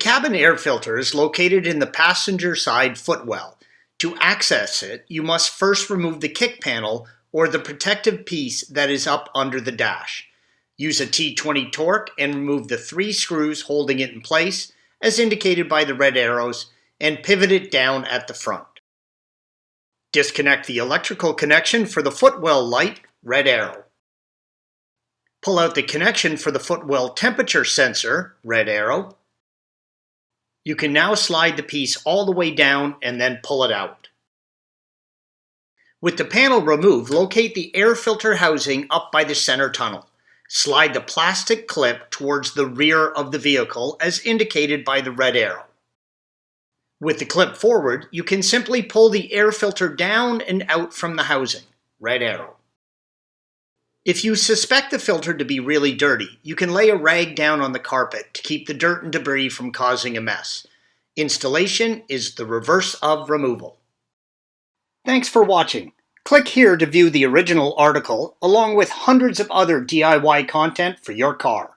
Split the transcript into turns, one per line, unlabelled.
cabin air filter is located in the passenger side footwell. To access it, you must first remove the kick panel or the protective piece that is up under the dash. Use a T20 torque and remove the 3 screws holding it in place, as indicated by the red arrows, and pivot it down at the front. Disconnect the electrical connection for the footwell light, red arrow. Pull out the connection for the footwell temperature sensor, red arrow. You can now slide the piece all the way down and then pull it out. With the panel removed, locate the air filter housing up by the center tunnel. Slide the plastic clip towards the rear of the vehicle as indicated by the red arrow. With the clip forward, you can simply pull the air filter down and out from the housing, red arrow. If you suspect the filter to be really dirty, you can lay a rag down on the carpet to keep the dirt and debris from causing a mess. Installation is the reverse of removal. Thanks for watching. Click here to view the original article along with hundreds of other DIY content for your car.